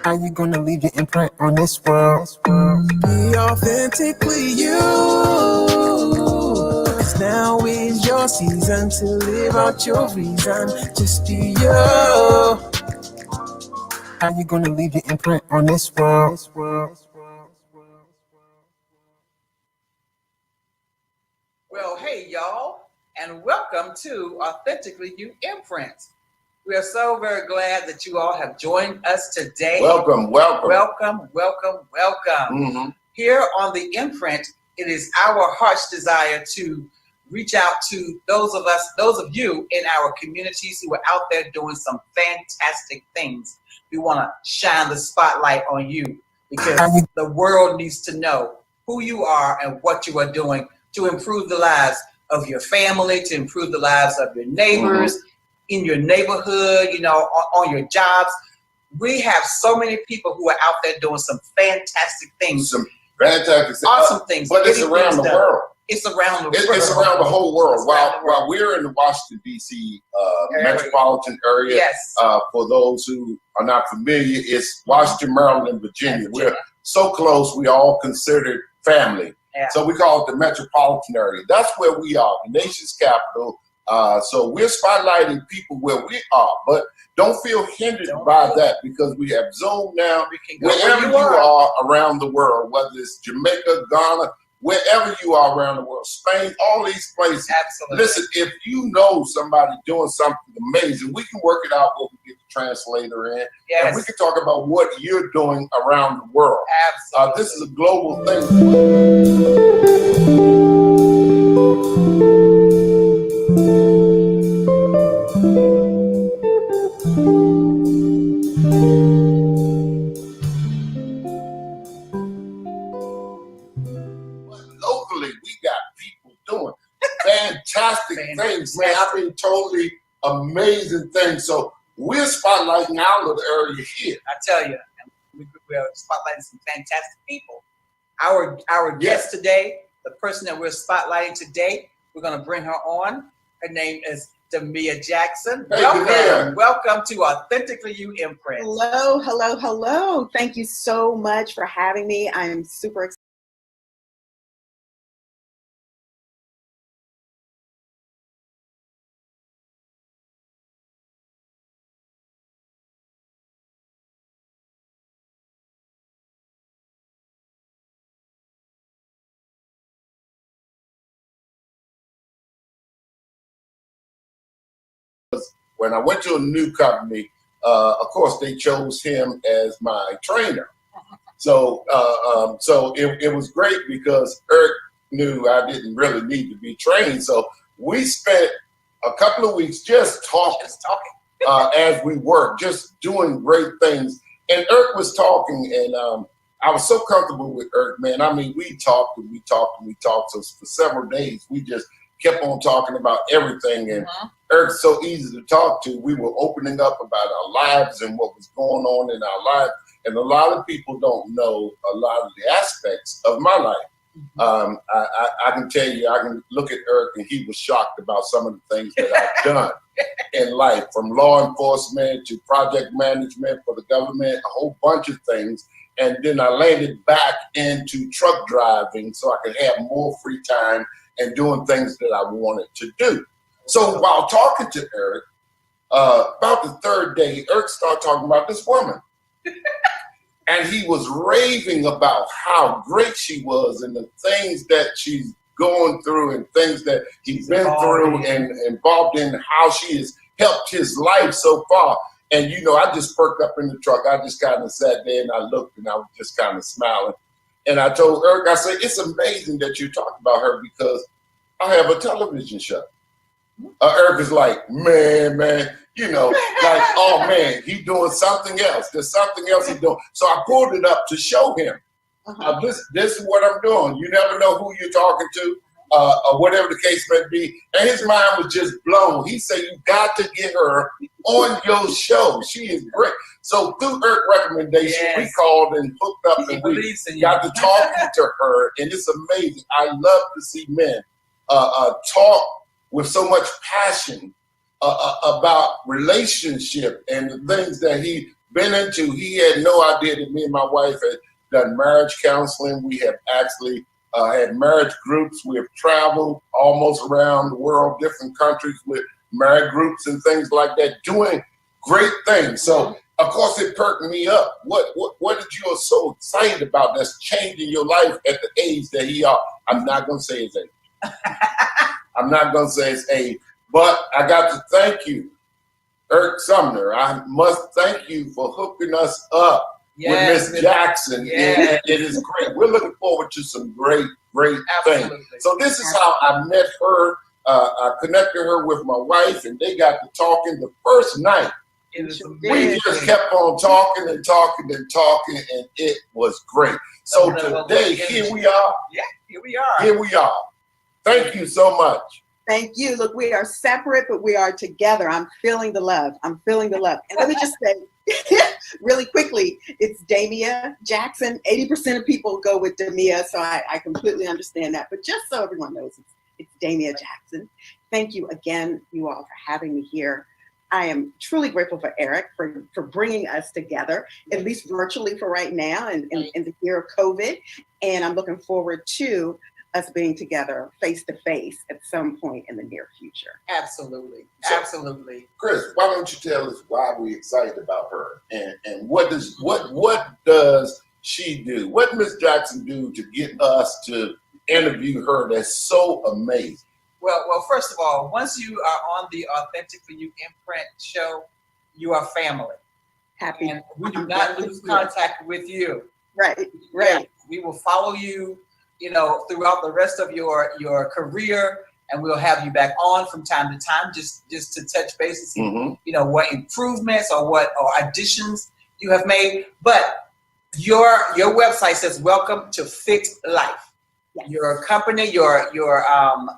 How you gonna leave your imprint on this world? Be authentically you. 'Cause now is your season to live out your reason. Just be you. How you gonna leave your imprint on this world? Well, hey, y'all, and welcome to Authentically You Imprint. We are so very glad that you all have joined us today. Welcome. Welcome. Mm-hmm. Here on the Imprint, it is our heart's desire to reach out to those of you in our communities who are out there doing some fantastic things. We want to shine the spotlight on you because the world needs to know who you are and what you are doing to improve the lives of your family, to improve the lives of your neighbors, in your neighborhood, on your jobs. We have so many people who are out there doing some fantastic things. Some fantastic, awesome things. But it's around the world. It's around the world. It's around the whole world. While we're in the Washington, D.C. Metropolitan area, yes. For those who are not familiar, it's Washington, Maryland, and Virginia. We're so close, we all considered family. Yeah. So we call it the metropolitan area. That's where we are, the nation's capital. So we're spotlighting people where we are, but don't feel hindered by that because we have Zoom now. Wherever you are around the world, whether it's Jamaica, Ghana, wherever you are around the world, Spain, all these places. Absolutely. Listen, if you know somebody doing something amazing, we can work it out where we get the translator in. Yes. And we can talk about what you're doing around the world. Absolutely. This is a global thing. Locally, we got people doing fantastic things, man. I mean, totally amazing things. So we're spotlighting our little area here. I tell you, we're spotlighting some fantastic people. Our guest today, the person that we're spotlighting today, we're going to bring her on. Her name is Damia Jackson. Hey, welcome to Authentically You Imprint. Hello. Thank you so much for having me. I'm super excited. When I went to a new company, of course, they chose him as my trainer. So it was great because Eric knew I didn't really need to be trained. So we spent a couple of weeks just talking as we worked, just doing great things. And Eric was talking, and I was so comfortable with Eric, man. I mean, we talked. So for several days, we just kept on talking about everything. And Eric's so easy to talk to. We were opening up about our lives and what was going on in our lives. And a lot of people don't know a lot of the aspects of my life. I can tell you, I can look at Eric and he was shocked about some of the things that I've done in life, from law enforcement to project management for the government, a whole bunch of things. And then I landed back into truck driving so I could have more free time and doing things that I wanted to do. So while talking to Eric, about the third day, Eric started talking about this woman. And he was raving about how great she was and the things that she's going through and things that he's been through and involved in, how she has helped his life so far. And, I just perked up in the truck. I just kind of sat there and I looked and I was just kind of smiling. And I told Eric, I said, it's amazing that you talk about her because I have a television show. Eric is like, man, like, oh man, he's doing something else. There's something else he's doing. So I pulled it up to show him. This is what I'm doing. You never know who you're talking to, or whatever the case may be. And his mind was just blown. He said, you got to get her on your show. She is great. So through Eric's recommendation, we called and hooked up and we got to talking to her. And it's amazing. I love to see men talk with so much passion about relationship and the things that he been into. He had no idea that me and my wife had done marriage counseling. We have actually had marriage groups. We have traveled almost around the world, different countries with marriage groups and things like that, doing great things. So, of course, it perked me up. What did you are so excited about that's changing your life at the age that he are? I'm not going to say his age. I'm not going to say his age. But I got to thank you, Eric Sumner. I must thank you for hooking us up with Miss Jackson. Yes. It is great. We're looking forward to some great Absolutely. things. So this is how I met her. I connected her with my wife, and they got to talking the first night. We just kept on talking and talking and talking, and it was great. So today, here we are. Yeah, here we are. Here we are. Thank you so much. Thank you. Look, we are separate, but we are together. I'm feeling the love. I'm feeling the love. And let me just say really quickly, it's Damia Jackson. 80% of people go with Damia, so I completely understand that. But just so everyone knows, it's Damia Jackson. Thank you again, you all, for having me here. I am truly grateful for Eric for bringing us together, at least virtually for right now in the year of COVID. And I'm looking forward to us being together face to face at some point in the near future. Absolutely. Absolutely. Chris, why don't you tell us why we're excited about her and what does she do? What Miss Jackson do to get us to interview her that's so amazing? Well, first of all, once you are on the Authentically You imprint show, you are family. Happy. And we do not lose contact with you. Right. Yeah, we will follow you, throughout the rest of your career, and we'll have you back on from time to time just to touch base and see, what improvements or additions you have made. But your website says, "Welcome to Fit Life." Yes. Your company, your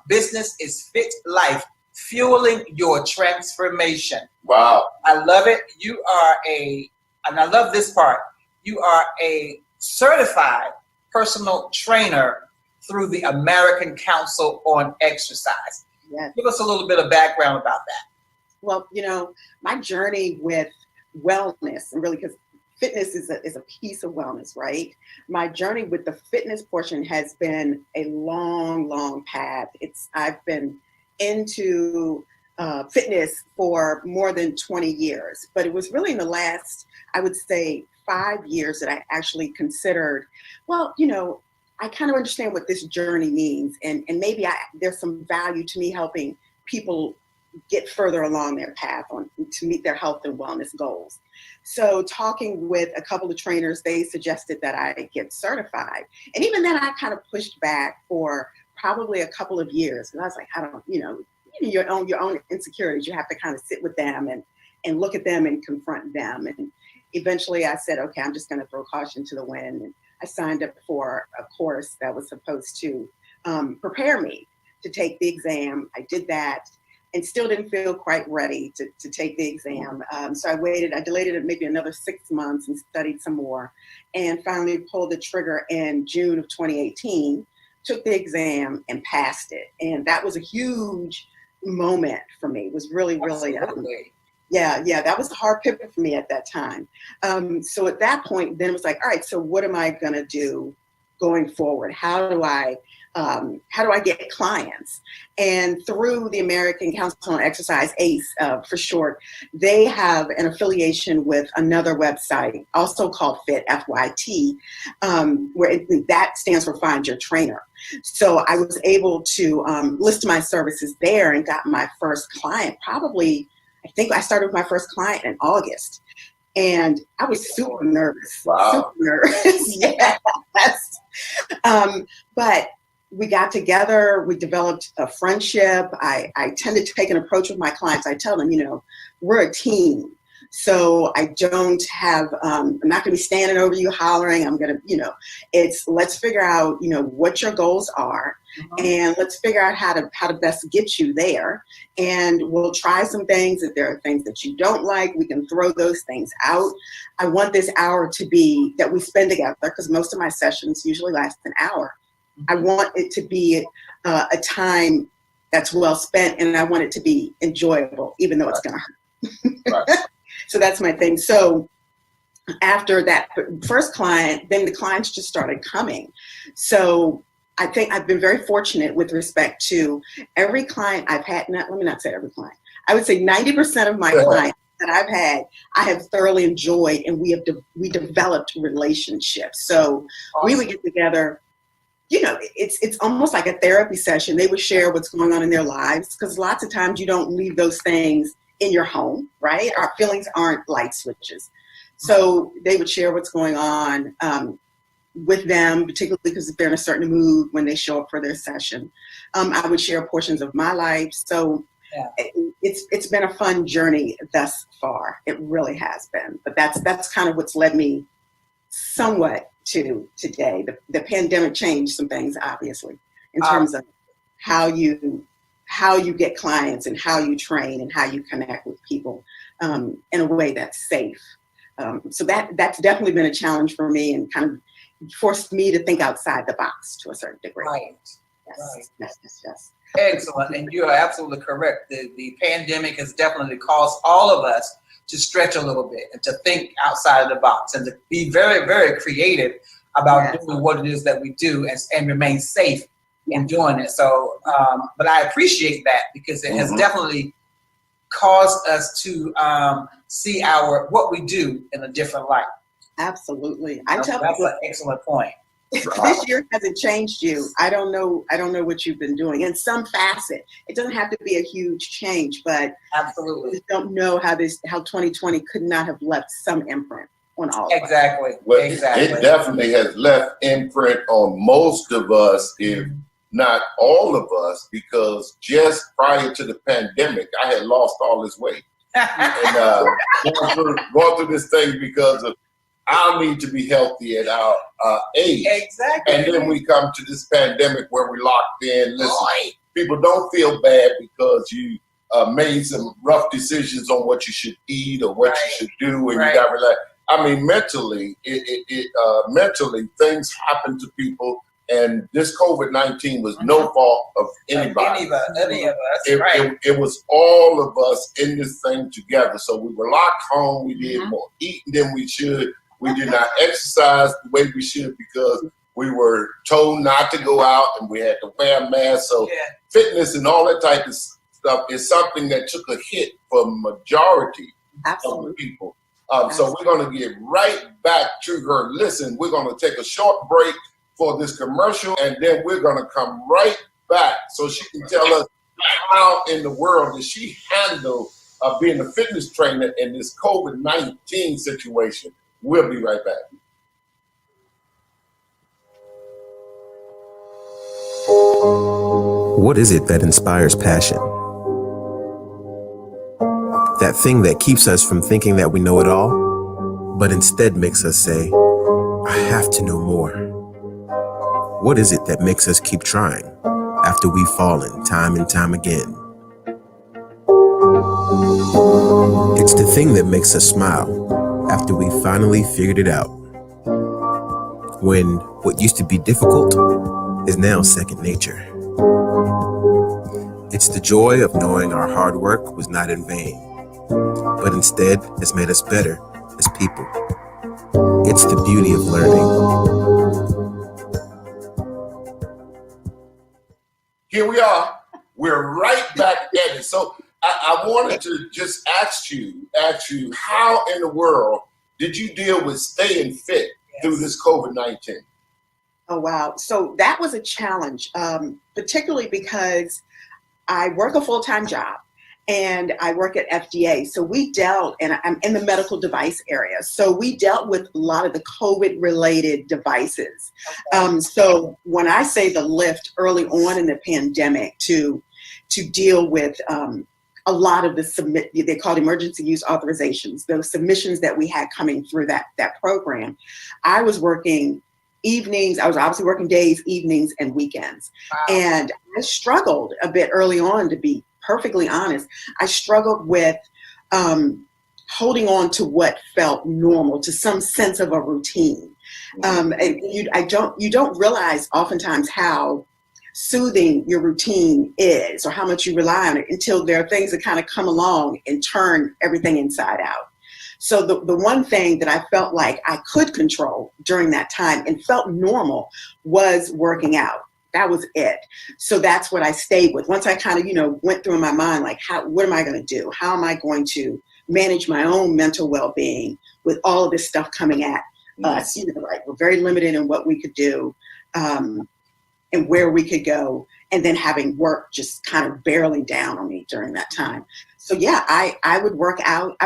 business is Fit Life, fueling your transformation. Wow. I love it. You are and I love this part, you are a certified personal trainer through the American Council on Exercise. Yes. Give us a little bit of background about that. Well, my journey with wellness, and really because fitness is a piece of wellness, right? My journey with the fitness portion has been a long path. I've been into fitness for more than 20 years, but it was really in the last, I would say, 5 years that I actually considered, I kind of understand what this journey means, and maybe there's some value to me helping people get further along their path to meet their health and wellness goals. So talking with a couple of trainers, they suggested that I get certified. And even then I kind of pushed back for probably a couple of years. And I was like, I don't, your own insecurities, you have to kind of sit with them and look at them and confront them. And eventually I said, okay, I'm just going to throw caution to the wind. And I signed up for a course that was supposed to prepare me to take the exam. I did that and still didn't feel quite ready to take the exam. So I delayed it maybe another 6 months and studied some more, and finally pulled the trigger in June of 2018, took the exam and passed it. And that was a huge moment for me. It was really, that was a hard pivot for me at that time. So at that point, then it was like, all right, so what am I gonna do going forward? How do I get clients? And through the American Council on Exercise, ACE for short, they have an affiliation with another website, also called Fit, FYT, where that stands for Find Your Trainer. So I was able to list my services there and got my first client I think I started with my first client in August. And I was super nervous. Wow. Super nervous. Yes. But we got together, we developed a friendship. I tend to take an approach with my clients. I tell them, we're a team. So I don't have, I'm not gonna be standing over you hollering. I'm gonna, let's figure out, what your goals are, and let's figure out how to best get you there. And we'll try some things. If there are things that you don't like, we can throw those things out. I want this hour to be that we spend together, because most of my sessions usually last an hour. I want it to be a time that's well spent, and I want it to be enjoyable, even though it's gonna hurt. Right. So that's my thing. So after that first client, then the clients just started coming. So I think I've been very fortunate with respect to every client I've had. Let me not say every client. I would say 90% of my clients that I've had, I have thoroughly enjoyed, and we developed relationships. So we would get together. You know, it's almost like a therapy session. They would share what's going on in their lives, because lots of times you don't leave those things in your home, right? Our feelings aren't light switches. So they would share what's going on with them, particularly because if they're in a certain mood when they show up for their session. I would share portions of my life. So it's been a fun journey thus far. It really has been. But that's kind of what's led me somewhat to today. The pandemic changed some things, obviously, in terms of how you get clients and how you train and how you connect with people in a way that's safe. So that's definitely been a challenge for me, and kind of forced me to think outside the box to a certain degree. Right. Yes. Excellent. And you are absolutely correct. The pandemic has definitely caused all of us to stretch a little bit and to think outside of the box and to be very, very creative about doing what it is that we do and remain safe in doing it. So, but I appreciate that, because it has definitely caused us to see what we do in a different light. Absolutely. That's an excellent point. This year hasn't changed you. I don't know what you've been doing in some facet. It doesn't have to be a huge change, but absolutely, I don't know how 2020 could not have left some imprint on all of us. Exactly. Well, it definitely has left imprint on most of us, if not all of us, because just prior to the pandemic, I had lost all this weight. And going through this thing because of our need to be healthy at our age. Exactly. And then we come to this pandemic where we locked in. Listen, people don't feel bad because you made some rough decisions on what you should eat or what you should do, and you got relaxed. I mean, mentally, mentally, things happen to people, and this COVID-19 was no fault of anybody. Any of us. It was all of us in this thing together. So we were locked home. We did more eating than we should. We did not exercise the way we should because we were told not to go out, and we had to wear a mask. So fitness and all that type of stuff is something that took a hit for majority of the people. So we're going to get right back to her. Listen, we're going to take a short break for this commercial, and then we're going to come right back so she can tell us how in the world did she handle being a fitness trainer in this COVID-19 situation. We'll be right back. What is it that inspires passion? That thing that keeps us from thinking that we know it all, but instead makes us say, I have to know more. What is it that makes us keep trying after we've fallen time and time again? It's the thing that makes us smile after we finally figured it out. When what used to be difficult is now second nature. It's the joy of knowing our hard work was not in vain, but instead has made us better as people. It's the beauty of learning. Here we are. We're right back at it. So I wanted to just ask you, how in the world did you deal with staying fit through this COVID-19? Oh, wow. So that was a challenge, particularly because I work a full-time job and I work at FDA. So we dealt, and I'm in the medical device area. So we dealt with a lot of the COVID-related devices. So when I say the lift early on in the pandemic to deal with a lot of they called emergency use authorizations, those submissions that we had coming through that program, I was working evenings. I was obviously working days, evenings, and weekends. Wow. And I struggled a bit early on, to be perfectly honest. I struggled with holding on to what felt normal, to some sense of a routine. And you don't realize oftentimes how soothing your routine is, or how much you rely on it, until there are things that kind of come along and turn everything inside out. So the one thing that I felt like I could control during that time and felt normal was working out. That was it. So that's what I stayed with. Once I kind of, went through in my mind, like, what am I going to do? How am I going to manage my own mental well-being with all of this stuff coming at us? Like, we're very limited in what we could do and where we could go. And then having work just kind of barreling down on me during that time. So yeah, I would work out.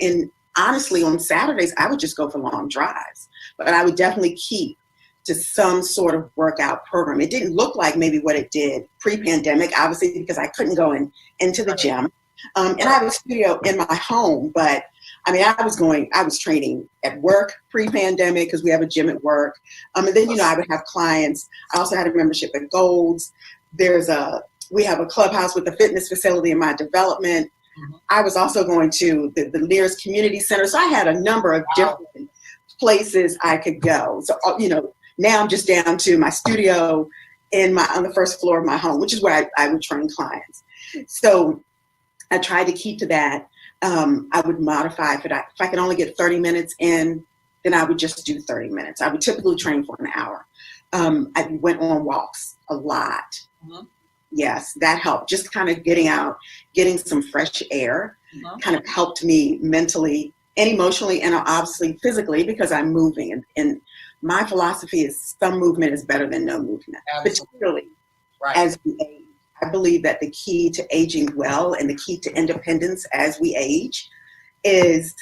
And honestly, on Saturdays, I would just go for long drives. But I would definitely keep to some sort of workout program. It didn't look like maybe what it did pre-pandemic, obviously, because I couldn't go into the gym. And I have a studio in my home, but I mean, I was training at work pre-pandemic because we have a gym at work. And then, I would have clients. I also had a membership at Gold's. We have a clubhouse with a fitness facility in my development. I was also going to the nearest community center. So I had a number of different places I could go. So, now I'm just down to my studio on the first floor of my home, which is where I would train clients. So I tried to keep to that. I would modify if I could only get 30 minutes in, then I would just do 30 minutes. I would typically train for an hour. I went on walks a lot. Yes, that helped. Just kind of getting out, getting some fresh air kind of helped me mentally and emotionally and obviously physically because I'm moving. And my philosophy is some movement is better than no movement, particularly as we age. I believe that the key to aging well and the key to independence as we age is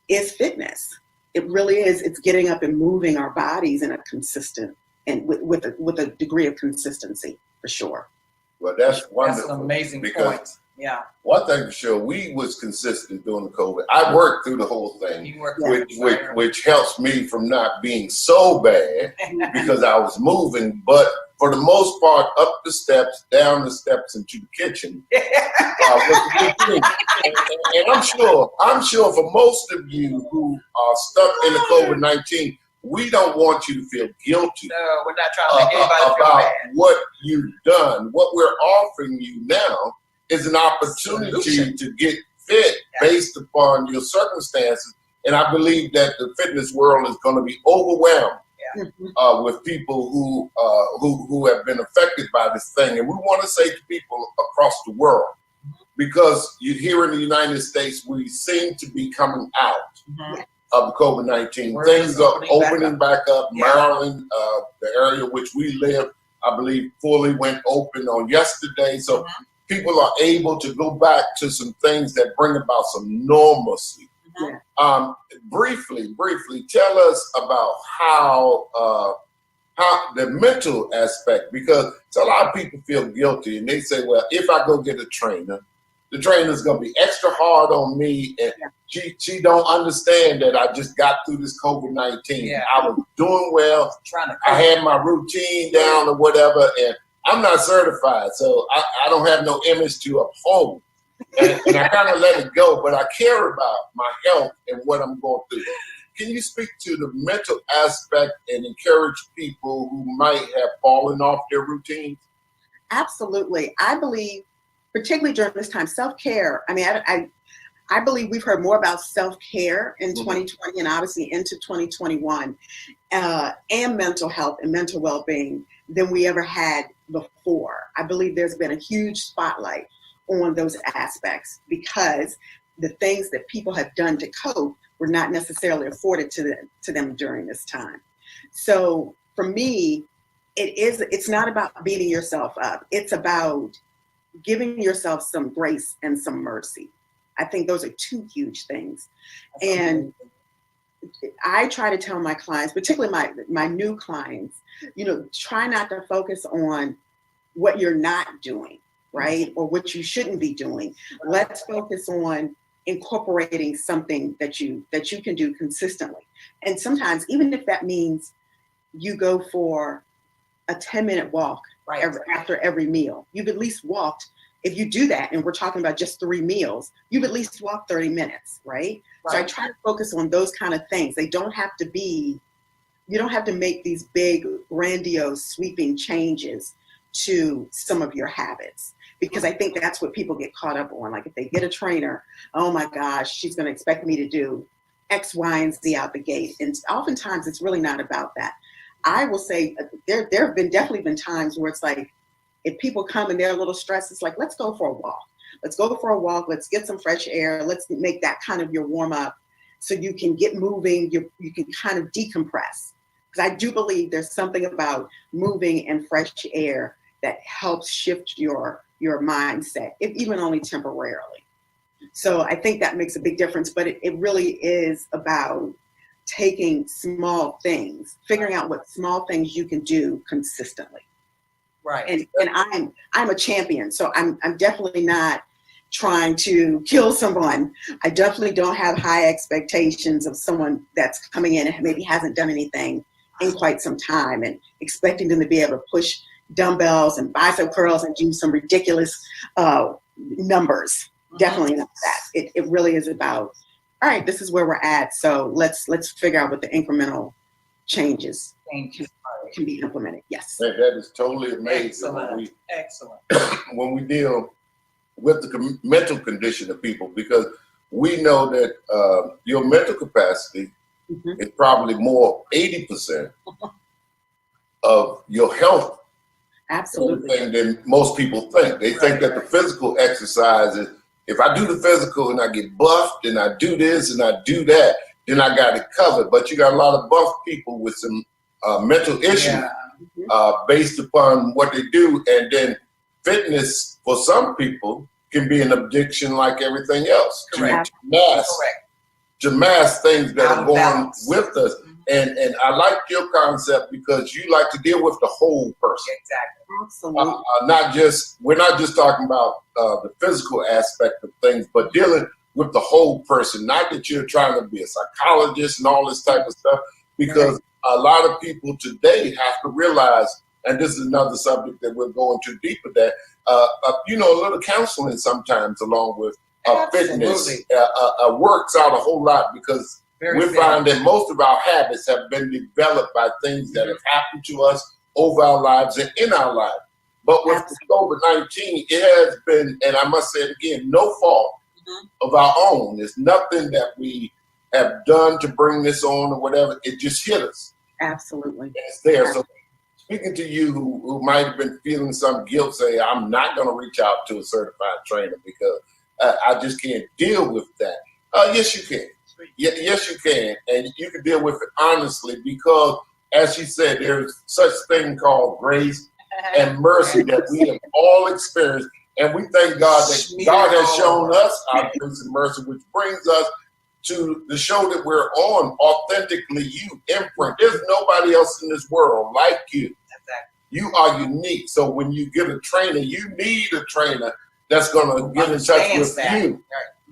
fitness. It really is. It's getting up and moving our bodies in a consistent and with a degree of consistency for sure. Well, that's wonderful. That's an amazing because point. Yeah. One thing for sure, we was consistent during the COVID. I worked through the whole thing, which helps me from not being so bad because I was moving. But for the most part, up the steps, down the steps, into the kitchen. And I'm sure for most of you who are stuck in the COVID-19, we don't want you to feel guilty. No, we're not trying to make anybody feel about bad. what you've done. What we're offering you now is an opportunity to get fit based upon your circumstances. And I believe that the fitness world is going to be overwhelmed with people who have been affected by this thing. And we want to say to people across the world, because here in the United States, we seem to be coming out of COVID-19. Things are opening back up. Maryland, the area which we live, I believe fully went open on yesterday. So people are able to go back to some things that bring about some normalcy. Briefly, tell us about how the mental aspect, because a lot of people feel guilty and they say, well, if I go get a trainer, the trainer's gonna be extra hard on me, and she don't understand that I just got through this COVID-19. I was doing well, I had my routine down or whatever, and I'm not certified, so I don't have no image to uphold. And I kind of let it go, but I care about my health and what I'm going through. Can you speak to the mental aspect and encourage people who might have fallen off their routines? Absolutely. I believe, particularly during this time, self-care. I mean, I believe we've heard more about self-care in 2020 and obviously into 2021 and mental health and mental well-being than we ever had before. I believe there's been a huge spotlight on those aspects because the things that people have done to cope were not necessarily afforded to them during this time. So for me, it's not about beating yourself up. It's about giving yourself some grace and some mercy. I think those are two huge things. And I try to tell my clients, particularly my new clients, try not to focus on what you're not doing, right? Or what you shouldn't be doing. Let's focus on incorporating something that you can do consistently. And sometimes, even if that means you go for a 10-minute walk after every meal, you've at least walked. If you do that, and we're talking about just 3 meals, you've at least walked 30 minutes, right? So I try to focus on those kind of things. You don't have to make these big, grandiose, sweeping changes to some of your habits. because I think that's what people get caught up on. Like if they get a trainer, oh my gosh, she's going to expect me to do X, Y, and Z out the gate. And oftentimes it's really not about that. I will say there have definitely been times where it's like, if people come and they're a little stressed, it's like, let's go for a walk. Let's go for a walk. Let's get some fresh air. Let's make that kind of your warm up so you can get moving. You can kind of decompress. Because I do believe there's something about moving and fresh air that helps shift your mindset, if even only temporarily. So I think that makes a big difference, but it really is about taking small things, figuring out what small things you can do consistently. Right. And I'm a champion, so I'm definitely not trying to kill someone. I definitely don't have high expectations of someone that's coming in and maybe hasn't done anything in quite some time and expecting them to be able to push dumbbells and bicep curls and do some ridiculous numbers. Definitely not that. It really is about, all right, this is where we're at. So let's figure out what the incremental changes can be implemented. Yes. That is totally amazing. Excellent. When we deal with the mental condition of people, because we know that your mental capacity is probably more 80% of your health. Absolutely. Than most people think. They think that the physical exercise is, if I do the physical and I get buffed and I do this and I do that, then I got it covered. But you got a lot of buff people with some mental issues based upon what they do. And then fitness for some people can be an addiction like everything else. Correct. To mask things that are going with us. And I like your concept because you like to deal with the whole person. Exactly. Absolutely. We're not just talking about the physical aspect of things, but dealing with the whole person. Not that you're trying to be a psychologist and all this type of stuff, because a lot of people today have to realize, and this is another subject that we're going too deep with that, a little counseling sometimes along with fitness works out a whole lot, because we find that most of our habits have been developed by things that have happened to us over our lives and in our lives. But with COVID-19, it has been, and I must say it again, no fault of our own. There's nothing that we have done to bring this on or whatever. It just hit us. Absolutely. And it's there. So speaking to you who might have been feeling some guilt, say, I'm not going to reach out to a certified trainer because I just can't deal with that. Yes, you can. Yes, you can. And you can deal with it honestly, because, as she said, there's such thing called grace and mercy that we have all experienced. And we thank God that God has shown us our grace and mercy, which brings us to the show that we're on, Authentically You, Imprint. There's nobody else in this world like you. Exactly. You are unique. So when you get a trainer, you need a trainer that's going to get in touch with you.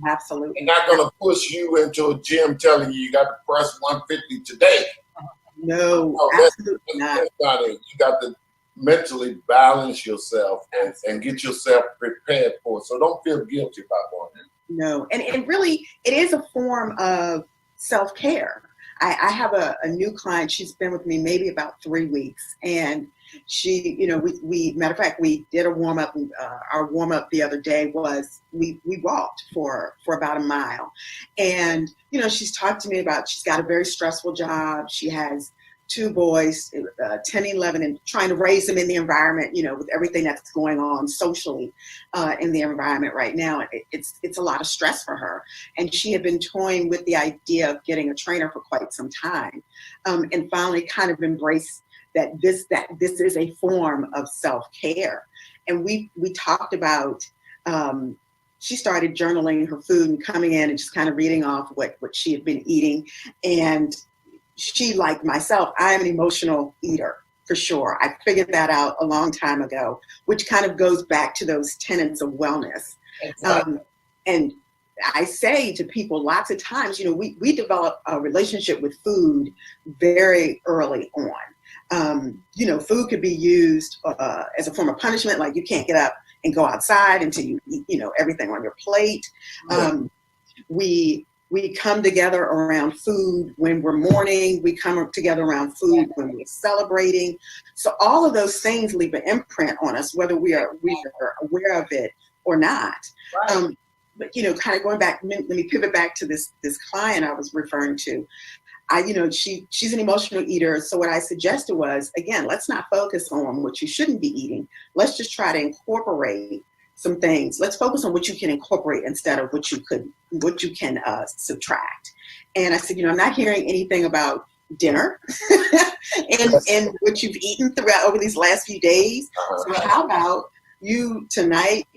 Absolutely. And not going to push you into a gym telling you got to press 150 today. No, absolutely not. That's not it. You got to mentally balance yourself and get yourself prepared for it. So don't feel guilty about going there. No, and really, it is a form of self-care. I have a new client. She's been with me maybe about 3 weeks, and she, we matter of fact, we did a warm up. Our warm up the other day was we walked for about a mile, and she's talked to me about, she's got a very stressful job. She has 2 boys, 10, 11, and trying to raise them in the environment, with everything that's going on socially in the environment right now. It's a lot of stress for her. And she had been toying with the idea of getting a trainer for quite some time, and finally kind of embraced that this is a form of self-care. And we talked about, she started journaling her food and coming in and just kind of reading off what she had been eating. And she, like myself, I am an emotional eater for sure. I figured that out a long time ago, which kind of goes back to those tenets of wellness. Exactly. And I say to people lots of times, we develop a relationship with food very early on. Food could be used as a form of punishment, like you can't get up and go outside until you eat, everything on your plate. We We come together around food when we're mourning. We come together around food when we're celebrating. So all of those things leave an imprint on us, whether we are aware of it or not. Right. But kind of going back, let me pivot back to this client I was referring to. She's an emotional eater. So what I suggested was, again, let's not focus on what you shouldn't be eating. Let's just try to incorporate some things. Let's focus on what you can incorporate instead of what you can subtract. And I said, I'm not hearing anything about dinner and what you've eaten throughout over these last few days. So how about you tonight?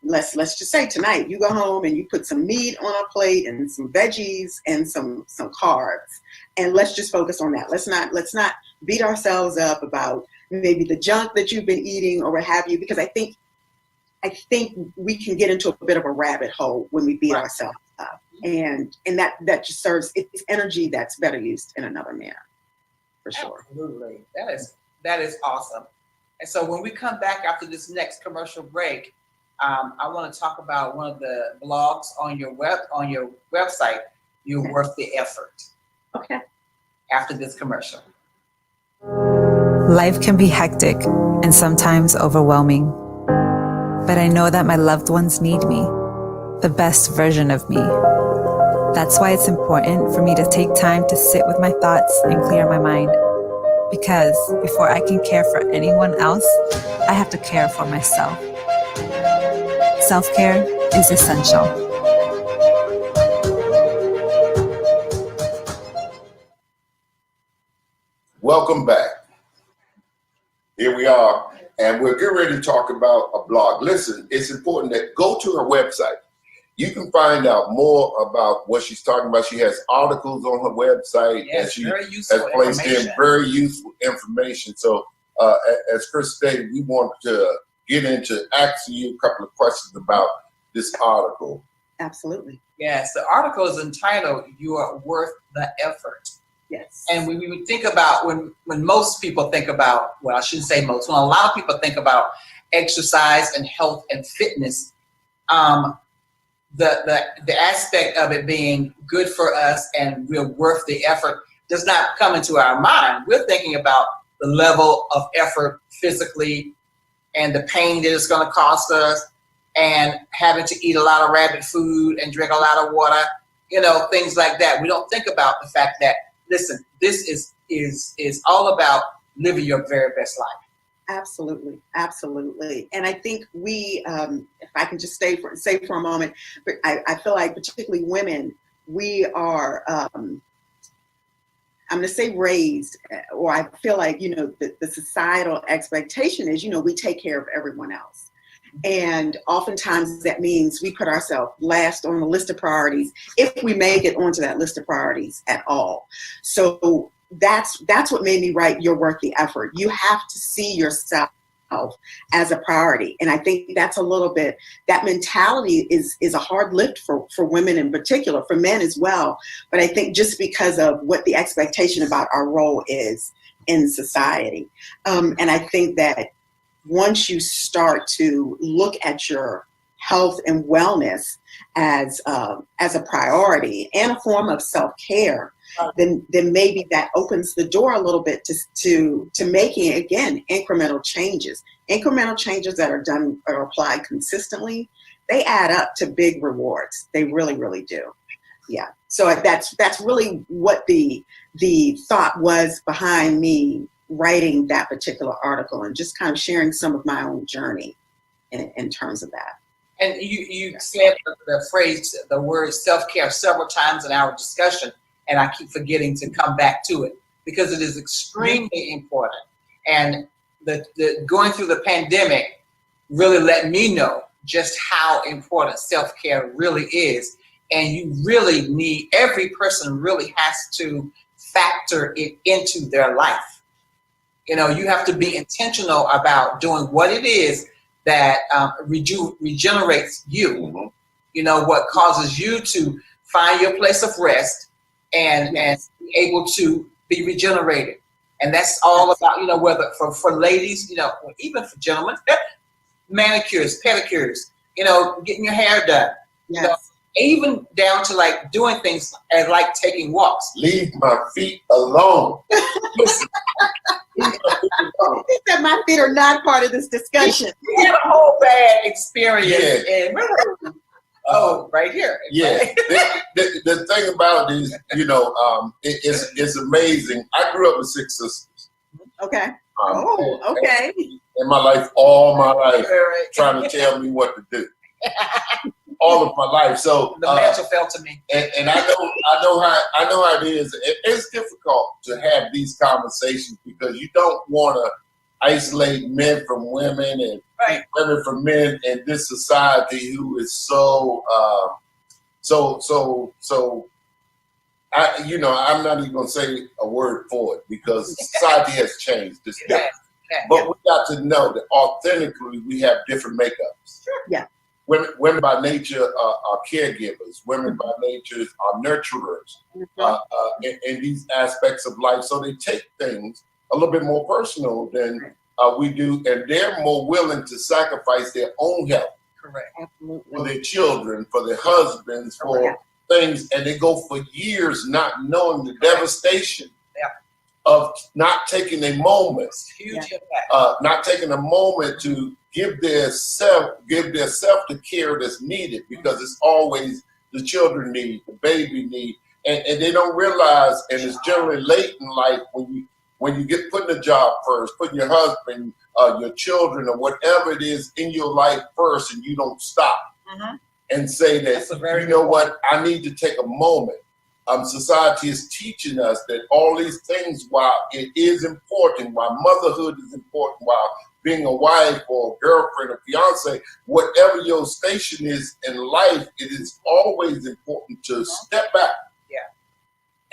Let's just say tonight you go home and you put some meat on a plate and some veggies and some carbs, and let's just focus on that. Let's not beat ourselves up about maybe the junk that you've been eating or what have you, because I think we can get into a bit of a rabbit hole when we beat ourselves up, and that just serves, it's energy that's better used in another manner, for sure. Absolutely, that is awesome. And so when we come back after this next commercial break, I want to talk about one of the blogs on your website. You're worth the effort. Okay. After this commercial. Life can be hectic and sometimes overwhelming, but I know that my loved ones need me, the best version of me. That's why it's important for me to take time to sit with my thoughts and clear my mind. Because before I can care for anyone else, I have to care for myself. Self-care is essential. Welcome back. Here we are, and we're getting ready to talk about a blog. Listen, it's important that go to her website. You can find out more about what she's talking about. She has articles on her website, and she has placed in very useful information. So, as Chris stated, we want to get into asking you a couple of questions about this article. Absolutely. Yes, the article is entitled "You Are Worth the Effort." Yes. And when we think about, when most people think about, well, I shouldn't say most, when a lot of people think about exercise and health and fitness, the aspect of it being good for us and we're worth the effort does not come into our mind. We're thinking about the level of effort physically and the pain that it's going to cost us, and having to eat a lot of rabbit food and drink a lot of water, things like that. We don't think about the fact that, listen, this is all about living your very best life. Absolutely, absolutely. And I think we, if I can just say for a moment, but I feel like particularly women, we are, I'm going to say raised, or I feel like, the societal expectation is, we take care of everyone else. And oftentimes that means we put ourselves last on the list of priorities, if we make it onto that list of priorities at all. So that's what made me write You're Worth the Effort. You have to see yourself as a priority. And I think that's a little bit, that mentality is a hard lift for women in particular, for men as well. But I think just because of what the expectation about our role is in society. And I think that once you start to look at your health and wellness as a priority and a form of self-care, then maybe that opens the door a little bit to making, again, incremental changes that are done or applied consistently. They add up to big rewards. They really, really do. Yeah. So that's really what the thought was behind me writing that particular article, and just kind of sharing some of my own journey in terms of that. And you said the word self-care several times in our discussion, and I keep forgetting to come back to it because it is extremely important. And the going through the pandemic really let me know just how important self-care really is. And you really need, every person really has to factor it into their life. You have to be intentional about doing what it is that regenerates you. What causes you to find your place of rest and be able to be regenerated. And that's all about, whether for ladies, even for gentlemen, manicures, pedicures, getting your hair done. Yes. even down to like doing things and like taking walks. Leave my feet alone. Listen, leave my feet alone. He said my feet are not part of this discussion. We had a whole bad experience, Yeah. and right here. Yeah, the thing about it is, it's amazing. I grew up with 6 sisters. Okay. And- Okay. In my life, all my life, Right. trying to tell me what to do. All of my life. So The mantle fell to me. and I know how it is. It's difficult to have these conversations because you don't want to isolate men from women and Right. women from men in this society who is so I'm not even gonna say a word for it because society has changed. It's different. But we got to know that authentically we have different makeups. Yeah. Women by nature are caregivers. Women by nature are nurturers in these aspects of life. So they take things a little bit more personal than we do, and they're more willing to sacrifice their own health Correct. Absolutely. for their children, for their husbands, for things, and they go for years not knowing the devastation of not taking a moment, Huge impact. not taking a moment to give their self the care that's needed, because it's always the children need, the baby need, and they don't realize, and it's generally late in life when you get putting a job first, putting your husband, your children, or whatever it is in your life first, and you don't stop and say that, you know what, I need to take a moment. Society is teaching us that all these things, while it is important, while motherhood is important, while being a wife or a girlfriend or fiance, whatever your station is in life, it is always important to step back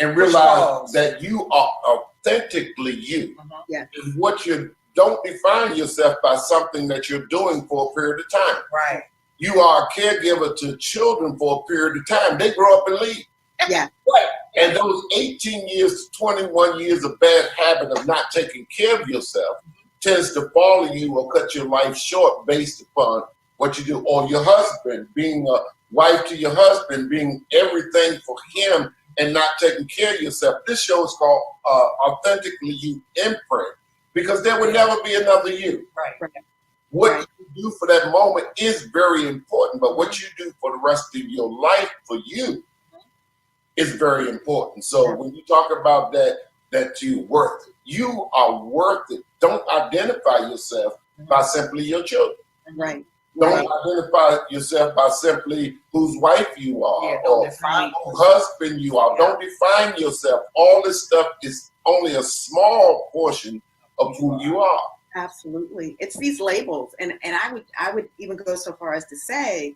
and realize that you are authentically you. And what you don't define yourself by something that you're doing for a period of time. Right. You are a caregiver to children for a period of time. They grow up and leave. Yeah. Right. And those 18 years to 21 years of bad habit of not taking care of yourself tends to follow you or cut your life short based upon what you do. Or your husband, being a wife to your husband, being everything for him and not taking care of yourself. This show is called Authentically You Imprint, because there will never be another you. Right. What you do for that moment is very important, but what you do for the rest of your life for you is very important. So when you talk about that you're worth it, you are worth it. Don't identify yourself by simply your children. Right. Don't identify yourself by simply whose wife you are Don't or define whose husband you are. Don't define yourself. All this stuff is only a small portion of who you are. Absolutely. It's these labels. And I would even go so far as to say,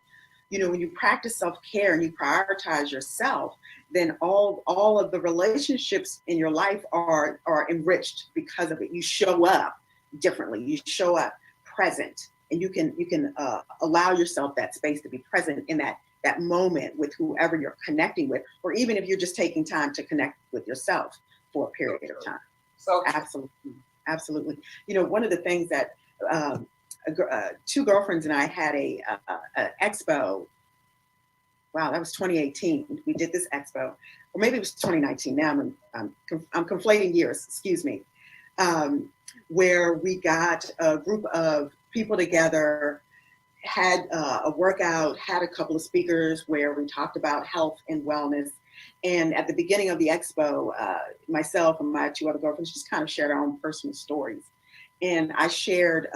when you practice self-care and you prioritize yourself, then all of the relationships in your life are enriched because of it. You show up differently. You show up present, and you can allow yourself that space to be present in that moment with whoever you're connecting with, or even if you're just taking time to connect with yourself for a period of time. So Absolutely. One of the things that 2 girlfriends and I had a expo. Wow, that was 2018. We did this expo, or maybe it was 2019. Now I'm conflating years. Excuse me. Where we got a group of people together, had a workout, had a couple of speakers where we talked about health and wellness. And at the beginning of the expo, myself and my 2 other girlfriends just kind of shared our own personal stories. And I shared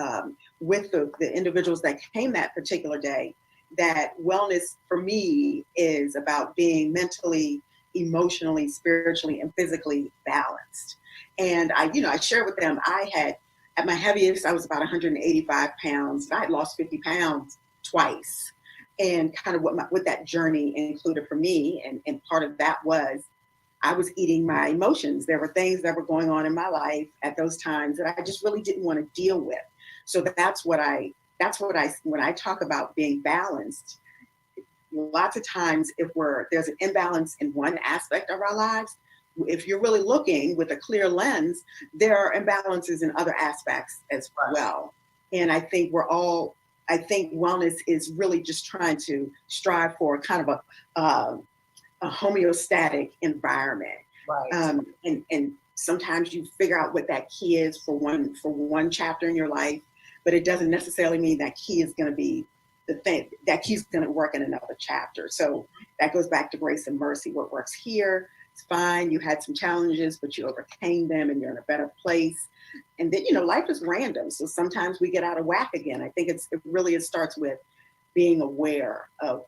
with the individuals that came that particular day that wellness for me is about being mentally, emotionally, spiritually, and physically balanced. And I shared with them, I had, at my heaviest, I was about 185 pounds. I had lost 50 pounds twice. And kind of what that journey included for me, and part of that was I was eating my emotions. There were things that were going on in my life at those times that I just really didn't want to deal with. So when I talk about being balanced, lots of times if there's an imbalance in one aspect of our lives, if you're really looking with a clear lens, there are imbalances in other aspects as well. And I think we're all I think wellness is really just trying to strive for kind of a homeostatic environment. Right. And sometimes you figure out what that key is for one chapter in your life, but it doesn't necessarily mean that key is going to be the thing that key's going to work in another chapter. So that goes back to grace and mercy. What works here, it's fine. You had some challenges, but you overcame them and you're in a better place. And then, life is random. So sometimes we get out of whack again. I think it starts with being aware of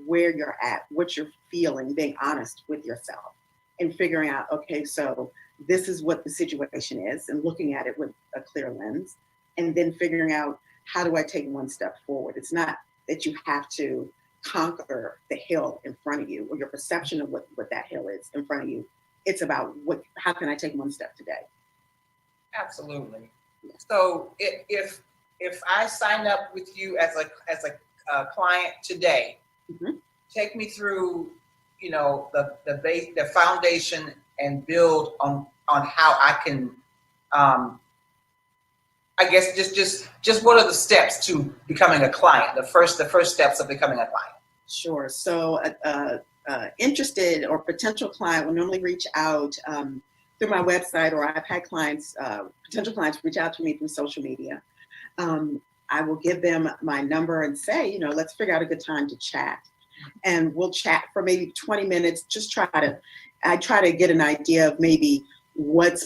where you're at, what you're feeling, being honest with yourself and figuring out, okay, so this is what the situation is, and looking at it with a clear lens, and then figuring out, how do I take one step forward? It's not that you have to conquer the hill in front of you or your perception of what that hill is in front of you. It's about how can I take one step today? Absolutely. So if I sign up with you as a client today, Mm-hmm. take me through, the base, the foundation, and build on how I can, I guess just what are the steps to becoming a client? The first steps of becoming a client. Sure. So interested or potential client will normally reach out through my website, or I've had potential clients reach out to me through social media. I will give them my number and say, let's figure out a good time to chat. And we'll chat for maybe 20 minutes. I try to get an idea of maybe why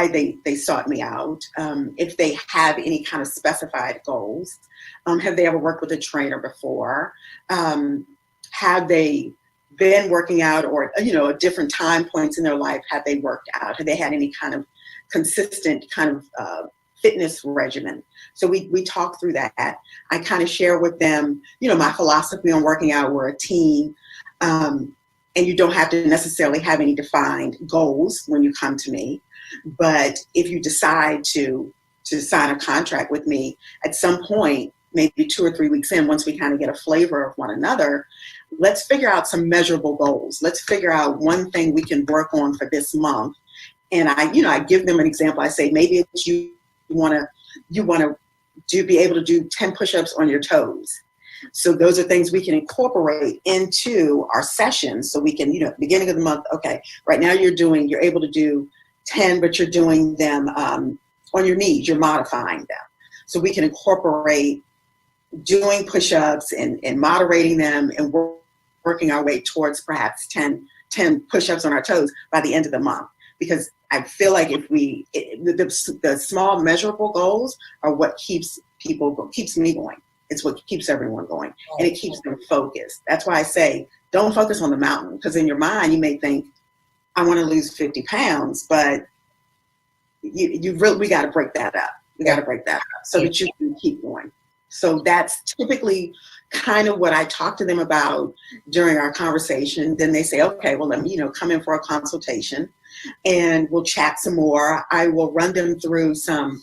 they sought me out. If they have any kind of specified goals. Have they ever worked with a trainer before? Have they been working out, or, at different time points in their life, have they worked out? Have they had any kind of consistent kind of fitness regimen? So we talk through that. I kind of share with them, my philosophy on working out. We're a team, and you don't have to necessarily have any defined goals when you come to me. But if you decide to sign a contract with me at some point, maybe 2 or 3 weeks in, once we kind of get a flavor of one another, let's figure out some measurable goals. Let's figure out one thing we can work on for this month. And I give them an example. I say, maybe it's you want to be able to do 10 push-ups on your toes. So those are things we can incorporate into our sessions. So we can, at the beginning of the month, okay, right now you're able to do 10, but you're doing them on your knees, you're modifying them. So we can incorporate doing push-ups and moderating them and working our way towards perhaps 10 push-ups on our toes by the end of the month. Because I feel like if the small measurable goals are what keeps me going. It's what keeps everyone going, and it keeps them focused. That's why I say, don't focus on the mountain, because in your mind, you may think, I want to lose 50 pounds, but we got to break that up. We got to break that up so that you can keep going. So that's typically kind of what I talk to them about during our conversation. Then they say, okay, well, let me, come in for a consultation and we'll chat some more. I will run them through some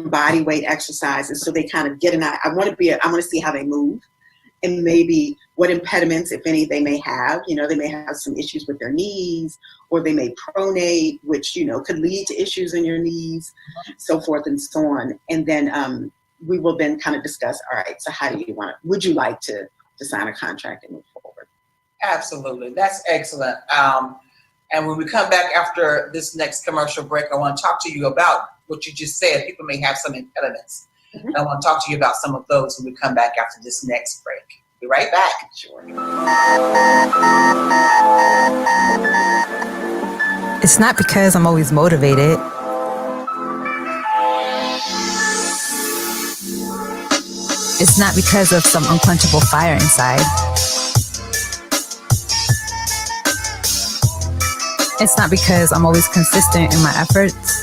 body weight exercises so they kind of get I want to see how they move and maybe what impediments, if any, they may have. They may have some issues with their knees, or they may pronate, which, could lead to issues in your knees, so forth and so on. And then we will then kind of discuss, all right, so how do you would you like to sign a contract and move forward? Absolutely. That's excellent. And when we come back after this next commercial break, I want to talk to you about what you just said. People may have some impediments. Mm-hmm. I want to talk to you about some of those when we come back after this next break. Be right back. Sure. It's not because I'm always motivated. It's not because of some unquenchable fire inside. It's not because I'm always consistent in my efforts.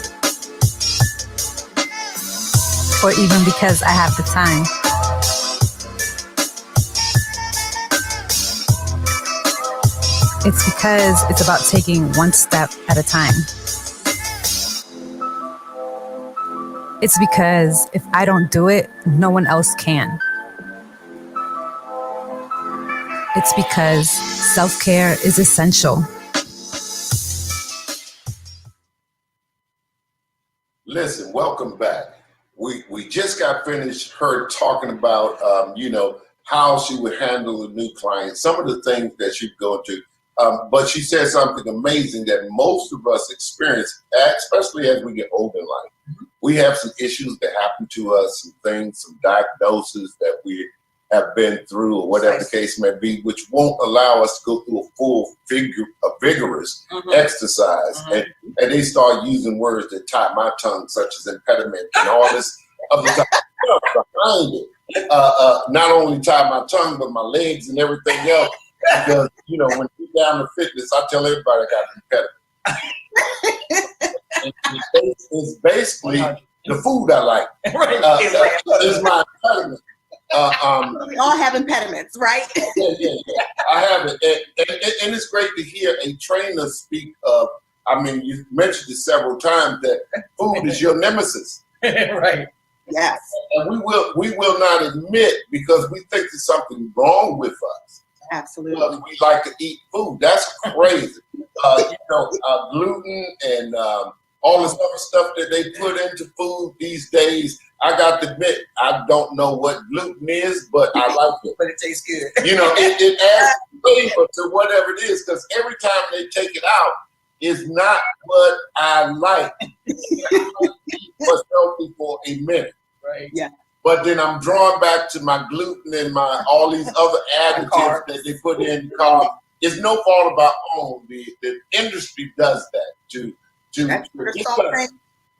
Or even because I have the time. It's because it's about taking one step at a time. It's because if I don't do it, no one else can. It's because self-care is essential. Listen, welcome back. we just got finished her talking about, how she would handle a new client, some of the things that she'd go into. But she said something amazing that most of us experience, especially as we get older in life. We have some issues that happen to us, some things, some diagnoses that we have been through, or whatever the case may be, which won't allow us to go through a vigorous exercise. And they start using words that tie my tongue, such as impediment and all this other stuff behind it. Not only tie my tongue, but my legs and everything else. Because, when you get down to fitness, I tell everybody I got an impediment. It's basically the food I like. It's my impediment. We all have impediments, right? Yeah. I have it. And it's great to hear a trainer speak of, you mentioned it several times, that food is your nemesis. Right. Yes. And we will not admit, because we think there's something wrong with us. Absolutely. Because we like to eat food. That's crazy. Gluten and all this other stuff that they put into food these days. I got to admit, I don't know what gluten is, but I like it. But it tastes good. It adds flavor to whatever it is, because every time they take it out, it's not what I like. I don't eat what's healthy for a minute. Right. Yeah. But then I'm drawn back to my gluten and all these other additives that they put in carbs. It's no fault of our own. The industry does that That salt thing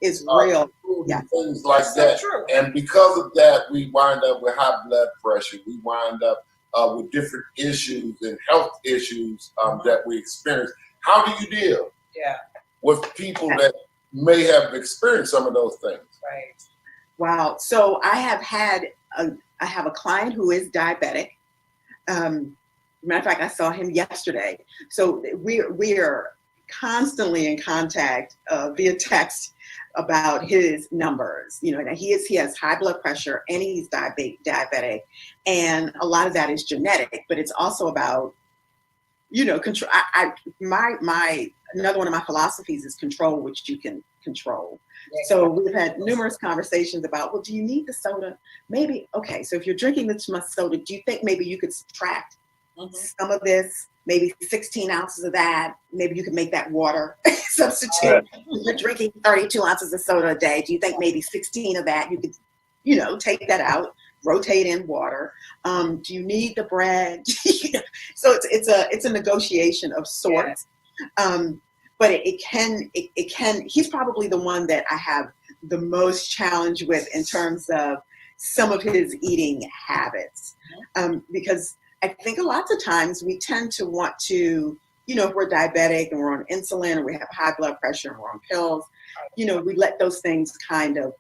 is real. Yeah. Things like that. So true. And because of that, we wind up with high blood pressure. We wind up with different issues and health issues that we experience. How do you deal with people that may have experienced some of those things? Right. Wow. So I have a client who is diabetic. Matter of fact, I saw him yesterday. So we are constantly in contact via text about his numbers. He has high blood pressure and he's diabetic, and a lot of that is genetic. But it's also about control. Another one of my philosophies is control what you can control. So we've had numerous conversations about, well, do you need the soda? Maybe, okay, so if you're drinking this much soda, do you think maybe you could subtract some of this, maybe 16 ounces of that? Maybe you could make that water substitute. You're drinking 32 ounces of soda a day. Do you think maybe 16 of that you could, take that out, rotate in water? Do you need the bread? So it's a negotiation of sorts. But it can, he's probably the one that I have the most challenge with in terms of some of his eating habits. Because I think a lot of times we tend to want to, if we're diabetic and we're on insulin or we have high blood pressure and we're on pills, we let those things kind of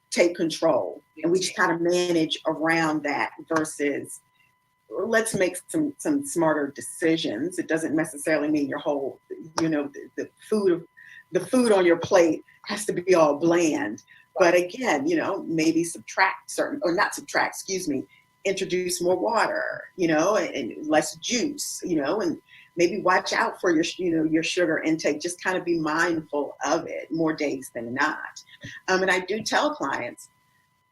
take control, and we just kind of manage around that versus let's make some smarter decisions. It doesn't necessarily mean your whole, the food on your plate has to be all bland. But again, maybe introduce more water, and less juice, and maybe watch out for your sugar intake. Just kind of be mindful of it more days than not. And I do tell clients,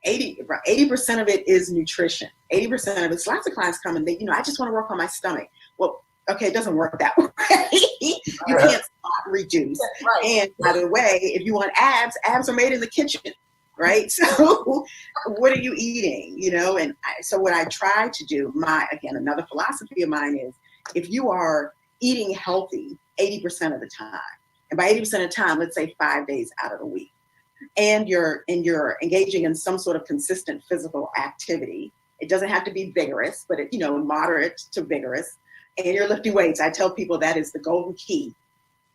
80% of it is nutrition. 80% of it. So lots of clients come and they, I just want to work on my stomach. Well, okay, it doesn't work that way. You can't stop, reduce. Right. And by the way, if you want abs are made in the kitchen, right? So what are you eating? And so what I try to do, another philosophy of mine is, if you are eating healthy 80% of the time, and by 80% of the time, let's say 5 days out of the week, and you're engaging in some sort of consistent physical activity. It doesn't have to be vigorous, but moderate to vigorous. And you're lifting weights. I tell people that is the golden key.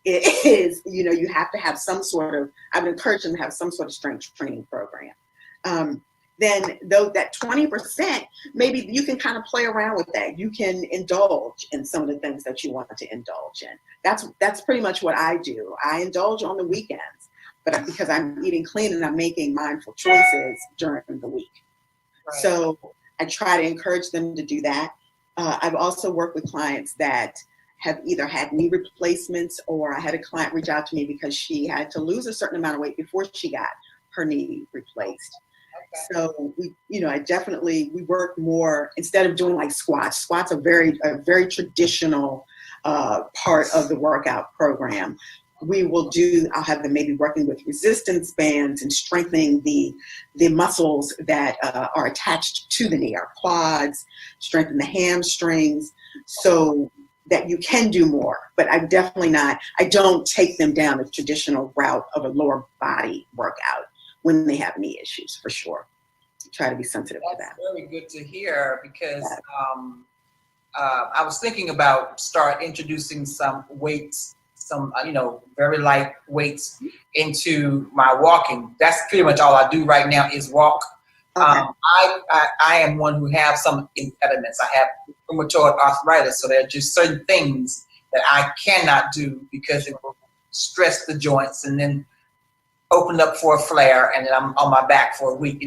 It is, you have to have some sort of, I would encourage them to have some sort of strength training program. Then though that 20%, maybe you can kind of play around with that. You can indulge in some of the things that you want to indulge in. That's pretty much what I do. I indulge on the weekends, but because I'm eating clean and I'm making mindful choices during the week. Right. So I try to encourage them to do that. I've also worked with clients that have either had knee replacements, or I had a client reach out to me because she had to lose a certain amount of weight before she got her knee replaced. Okay. So we work more instead of doing like squats. Squats are a very traditional part of the workout program. I'll have them maybe working with resistance bands and strengthening the muscles that are attached to the knee, our quads, strengthen the hamstrings, so that you can do more. But I don't take them down the traditional route of a lower body workout when they have knee issues, for sure. Try to be sensitive to that. That's very good to hear, because I was thinking about start introducing some weights, some very light weights into my walking. That's pretty much all I do right now is walk. Okay. I am one who have some impediments. I have rheumatoid arthritis, so there are just certain things that I cannot do because it will stress the joints and then open up for a flare, and then I'm on my back for a week.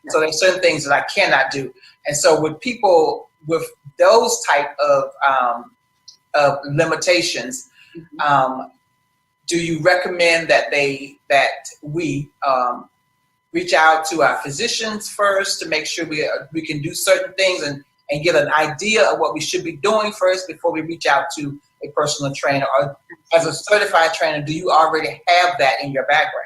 So there's certain things that I cannot do, and so with people with those type of limitations, do you recommend that we reach out to our physicians first to make sure we can do certain things and get an idea of what we should be doing first before we reach out to a personal trainer? Or as a certified trainer, do you already have that in your background?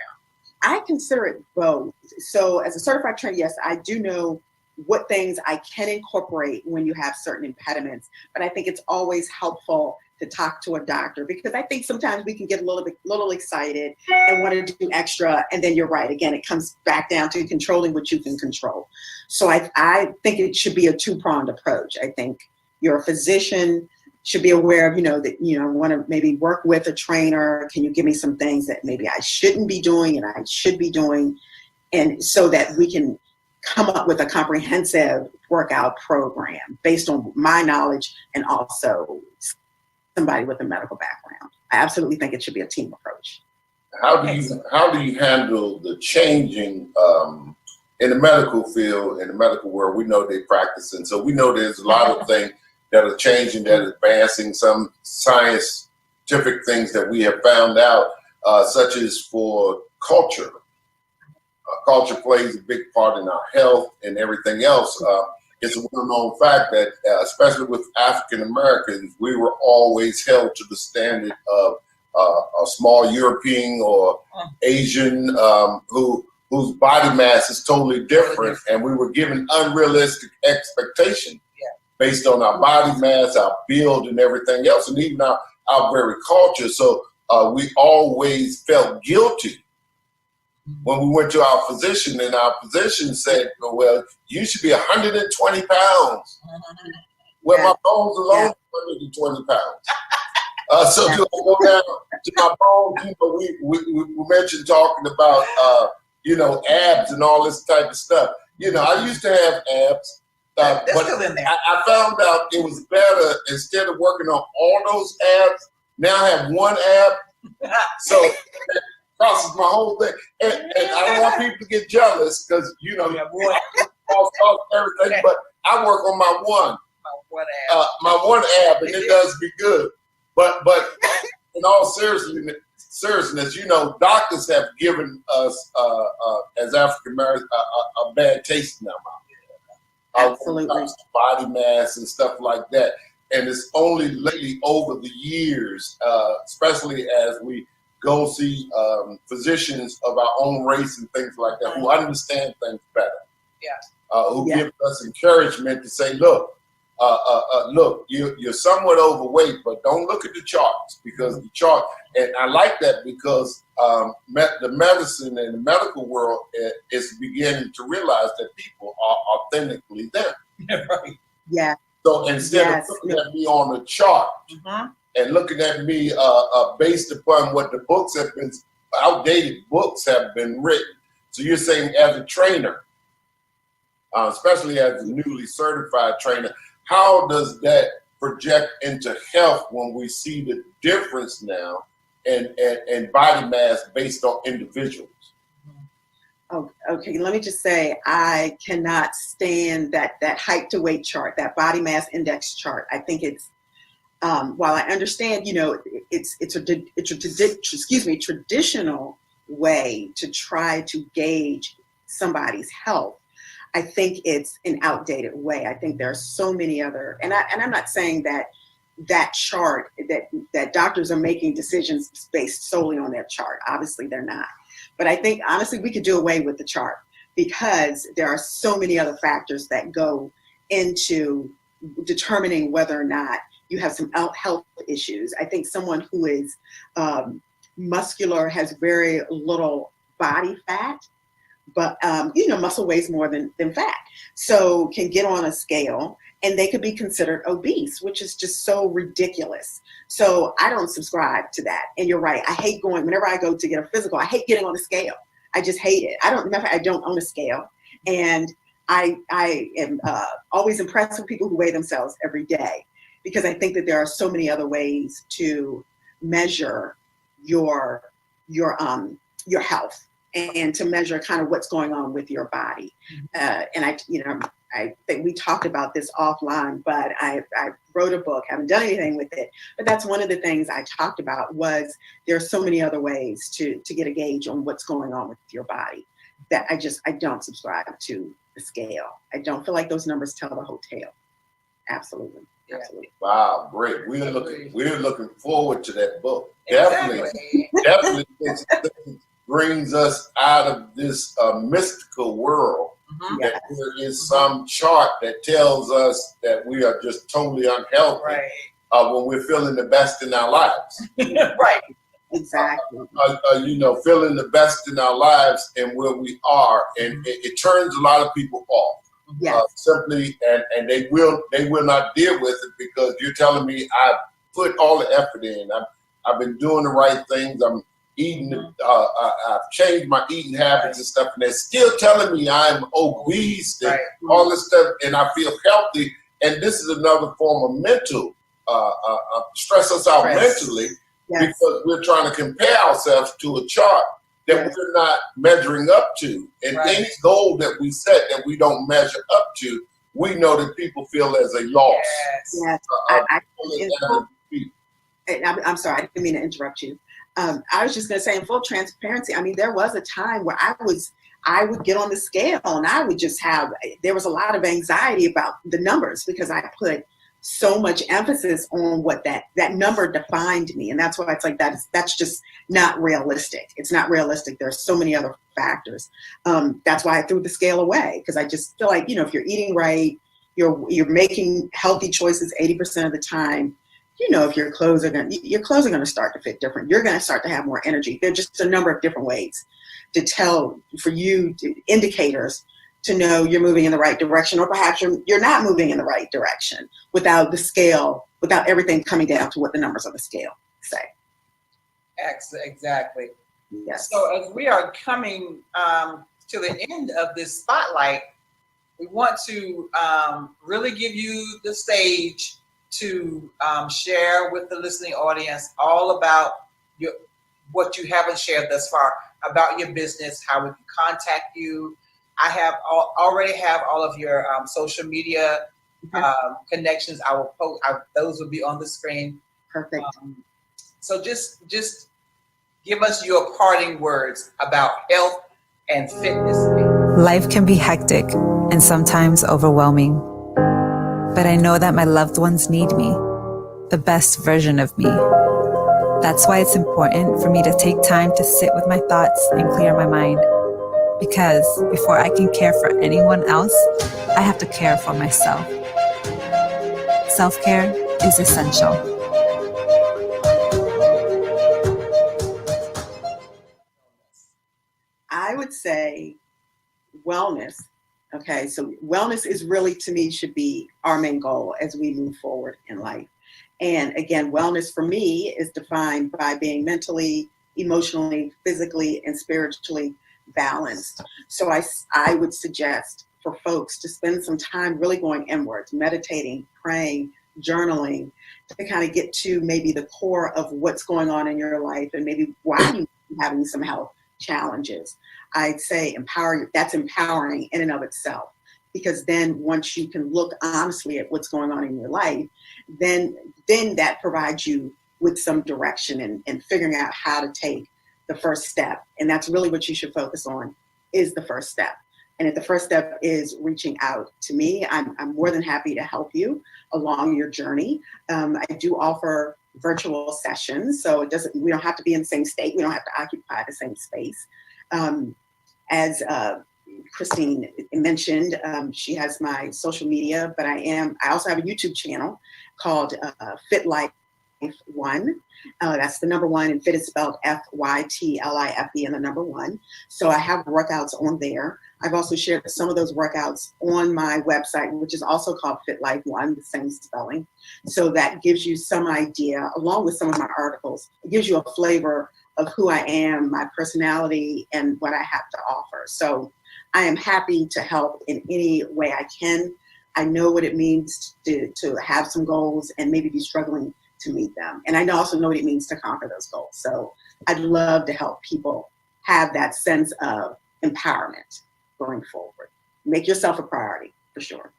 I consider it both. So as a certified trainer, yes, I do know what things I can incorporate when you have certain impediments, but I think it's always helpful to talk to a doctor, because I think sometimes we can get a little excited and want to do extra, and then you're right. Again, it comes back down to controlling what you can control. So I think it should be a two-pronged approach. I think your physician should be aware of, that, want to maybe work with a trainer. Can you give me some things that maybe I shouldn't be doing and I should be doing? And so that we can come up with a comprehensive workout program based on my knowledge and also somebody with a medical background. I absolutely think it should be a team approach. How do you handle the changing in the medical field, in the medical world? We know they practice, and so we know there's a lot of things that are changing, that are advancing, some scientific things that we have found out, such as for culture. Culture plays a big part in our health and everything else. It's a well-known fact that, especially with African Americans, we were always held to the standard of a small European or Asian whose body mass is totally different, and we were given unrealistic expectations based on our body mass, our build, and everything else, and even our very culture. So we always felt guilty when we went to our physician, and our physician said, well, you should be 120 pounds. Well, my bones alone are 120 pounds. So do I go down to my bones? We mentioned talking about, abs and all this type of stuff. I used to have abs. But I found out it was better, instead of working on all those abs, now I have one ab. So that crosses my whole thing. And I don't want people to get jealous, because, everything, but I work on my one ab, and it does be good. But in all seriousness, doctors have given us, as African Americans, a bad taste in our mouth. Absolutely. Body mass and stuff like that. And it's only lately, over the years, especially as we go see physicians of our own race and things like that, who understand things better. Who give us encouragement to say, look, you're somewhat overweight, but don't look at the charts, because the chart, and I like that, because the medicine and the medical world is beginning to realize that people are authentically them. Right. Yeah. So instead of looking at me on the chart and looking at me based upon what the books have been, outdated books have been written. So you're saying, as a trainer, especially as a newly certified trainer, how does that project into health when we see the difference now in body mass based on individuals? Oh, okay, let me just say, I cannot stand that height to weight chart, that body mass index chart. I think it's, while I understand, it's a traditional way to try to gauge somebody's health, I think it's an outdated way. I think there are so many other, and I'm not saying that chart, that doctors are making decisions based solely on their chart. Obviously they're not. But I think honestly we could do away with the chart, because there are so many other factors that go into determining whether or not you have some health issues. I think someone who is muscular, has very little body fat, but muscle weighs more than fat, so can get on a scale and they could be considered obese, which is just so ridiculous. So I don't subscribe to that. And you're right, I hate going, whenever I go to get a physical, I hate getting on the scale. I just hate it. I don't own a scale, and I am always impressed with people who weigh themselves every day, because I think that there are so many other ways to measure your health, and to measure kind of what's going on with your body. And I think we talked about this offline, but I wrote a book, haven't done anything with it, but that's one of the things I talked about, was there are so many other ways to get a gauge on what's going on with your body, that I don't subscribe to the scale. I don't feel like those numbers tell the whole tale. Absolutely. Yeah. Absolutely. Wow, great. We're looking forward to that book. Exactly. Definitely brings us out of this mystical world. Mhm. That there is some chart that tells us that we are just totally unhealthy Right. when we're feeling the best in our lives. Right. Exactly. Feeling the best in our lives and where we are, and it turns a lot of people off. Yes. Simply, and they will not deal with it, because you're telling me I've put all the effort in. I've been doing the right things. I'm eating. I've changed my eating habits and stuff, and they're still telling me I'm obese and all this stuff, and I feel healthy. And this is another form of mental stress us out mentally, because we're trying to compare ourselves to a chart that we're not measuring up to. And any goal that we set that we don't measure up to, we know that people feel as a loss. Yes. I'm sorry, I didn't mean to interrupt you. I was just going to say, in full transparency, I mean, there was a time where I would get on the scale and I would just there was a lot of anxiety about the numbers, because I put so much emphasis on what that number defined me. And that's why it's like, that's just not realistic. It's not realistic. There's so many other factors. That's why I threw the scale away, because I just feel like, if you're eating right, you're making healthy choices 80% of the time, if your clothes are going to start to fit different. You're going to start to have more energy. There are just a number of different ways to tell, for you, indicators to know you're moving in the right direction, or perhaps you're not moving in the right direction, without the scale, without everything coming down to what the numbers on the scale say. Exactly. Yes. So as we are coming to the end of this spotlight, we want to really give you the stage to share with the listening audience all about what you haven't shared thus far about your business, how we can contact you. I already have all of your social media connections. I will post; those will be on the screen. Perfect. So just give us your parting words about health and fitness. Life can be hectic and sometimes overwhelming, but I know that my loved ones need me, the best version of me. That's why it's important for me to take time to sit with my thoughts and clear my mind. Because before I can care for anyone else, I have to care for myself. Self-care is essential. I would say wellness. Okay, so wellness is really, to me, should be our main goal as we move forward in life. And again, wellness for me is defined by being mentally, emotionally, physically, and spiritually balanced. So I would suggest for folks to spend some time really going inwards, meditating, praying, journaling, to kind of get to maybe the core of what's going on in your life and maybe why you're having some health challenges. I'd say that's empowering in and of itself, because then once you can look honestly at what's going on in your life, then that provides you with some direction and figuring out how to take the first step. And that's really what you should focus on, is the first step. And if the first step is reaching out to me, I'm more than happy to help you along your journey. I do offer virtual sessions, so we don't have to be in the same state. We don't have to occupy the same space. As Christine mentioned, she has my social media, but I also have a YouTube channel called Fit Life 1. That's the number 1, and fit is spelled FYTLIFE and the number 1. So I have workouts on there. I've also shared some of those workouts on my website, which is also called Fit Life 1, the same spelling. So that gives you some idea, along with some of my articles. It gives you a flavor of who I am, my personality, and what I have to offer. So I am happy to help in any way I can. I know what it means to have some goals and maybe be struggling to meet them. And I also know what it means to conquer those goals. So I'd love to help people have that sense of empowerment going forward. Make yourself a priority, for sure.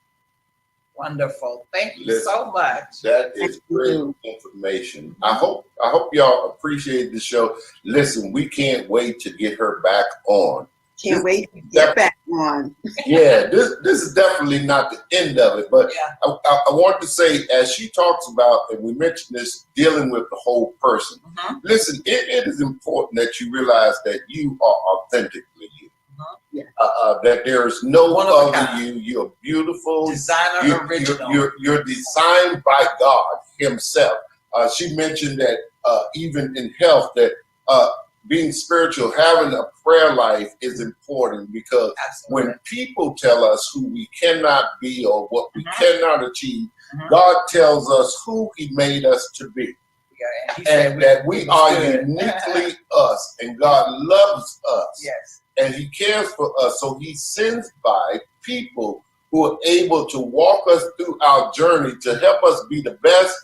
Wonderful. Thank you so much. That is great information. I hope y'all appreciate the show. Listen, we can't wait to get her back on. Can't wait to get back on. Yeah, this is definitely not the end of it, but yeah. I want to say, as she talks about, and we mentioned this, dealing with the whole person. Listen, it is important that you realize that you are authentically you. Yeah. That there's no other you. You're beautiful. Designer original. You're designed by God Himself. She mentioned that even in health, that being spiritual, having a prayer life is important, because when people tell us who we cannot be or what we cannot achieve, God tells us who He made us to be. And that we are uniquely us, and God loves us. Yes. And He cares for us. So He sends by people who are able to walk us through our journey to help us be the best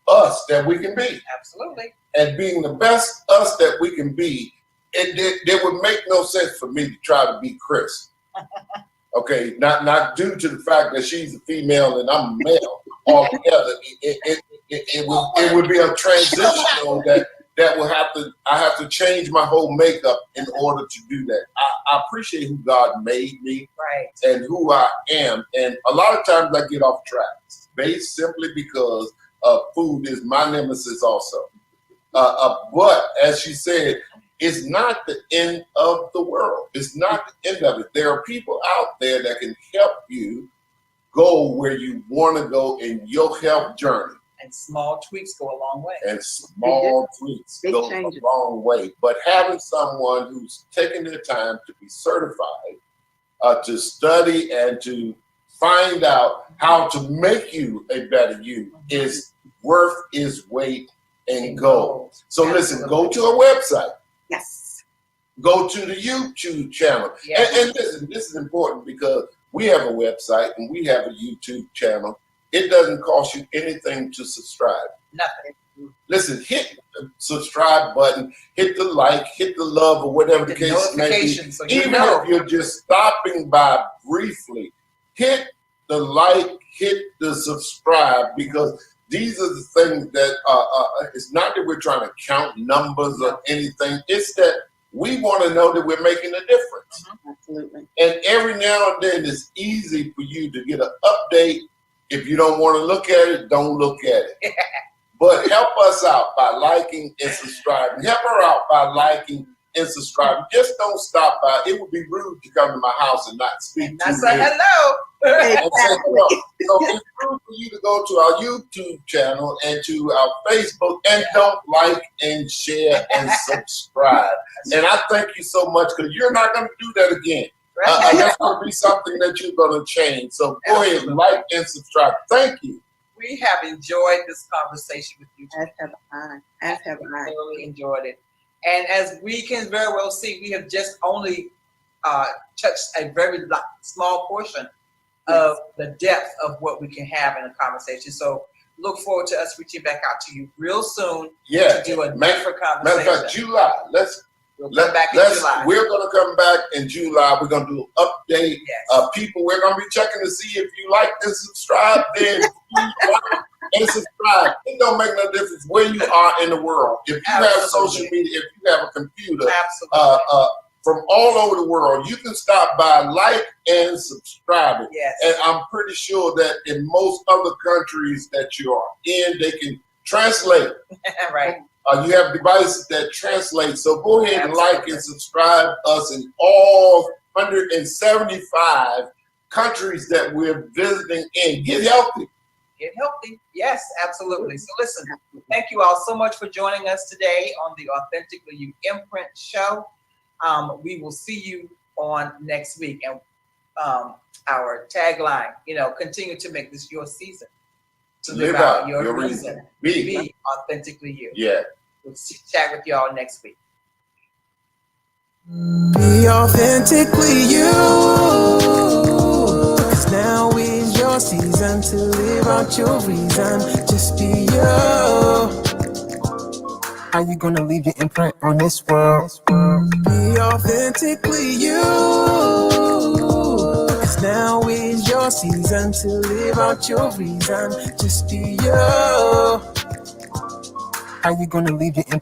us that we can be. Absolutely. And being the best us that we can be, it would make no sense for me to try to be Chris. Okay, not due to the fact that she's a female and I'm a male altogether. It would be a transitional I have to change my whole makeup in order to do that. I appreciate who God made me, and who I am. And a lot of times I get off track, based simply because food is my nemesis also. But as she said, it's not the end of the world. It's not the end of it. There are people out there that can help you go where you want to go in your health journey. And small tweaks go a long way. And small tweaks go a long way. But having someone who's taking their time to be certified, to study and to find out how to make you a better you is worth its weight in gold. So listen, go to our website. Yes. Go to the YouTube channel. Yes. And listen, this is important, because we have a website and we have a YouTube channel. It doesn't cost you anything to subscribe. Nothing. Listen, hit the subscribe button, hit the like, hit the love, or whatever the case may be. So even if you're just stopping by briefly, hit the like, hit the subscribe, because these are the things that it's not that we're trying to count numbers or anything. It's that we want to know that we're making a difference. Absolutely. And every now and then it's easy for you to get an update. If you don't want to look at it, don't look at it. But help us out by liking and subscribing. Help her out by liking and subscribing. Just don't stop by. It would be rude to come to my house and not speak to me. Say hello. And say hello. So it's rude for you to go to our YouTube channel and to our Facebook and don't like and share and subscribe. And I thank you so much, because you're not going to do that again. That's going to be something that you're going to change. So go ahead, like and subscribe. Thank you. We have enjoyed this conversation with you. As have I. Thoroughly enjoyed it. And as we can very well see, we have just only touched a very small portion of the depth of what we can have in a conversation. So look forward to us reaching back out to you real soon to do a different conversation. Matter of fact, July. We'll come back in July. We're going to come back in July. We're going to do an update. Yes. People, we're going to be checking to see if you like and subscribe. Then like and subscribe. It don't make no difference where you are in the world. If you have social media, if you have a computer, from all over the world, you can stop by, like, and subscribe it. Yes. And I'm pretty sure that in most other countries that you are in, they can translate. Right. You have devices that translate. So go ahead and like and subscribe us in all 175 countries that we're visiting in. Get healthy. Get healthy. Yes, absolutely. So listen, thank you all so much for joining us today on the Authentically You Imprint Show. We will see you on next week. And our tagline, continue to make this your season. To live out your reason. Be authentically you. Yeah. We'll chat with y'all next week. Be authentically you. 'Cause now is your season to live out your reason. Just be you. How you gonna leave your imprint on this world? Be authentically you. 'Cause now is your season to live out your reason. Just be you. How you gonna leave your imprint?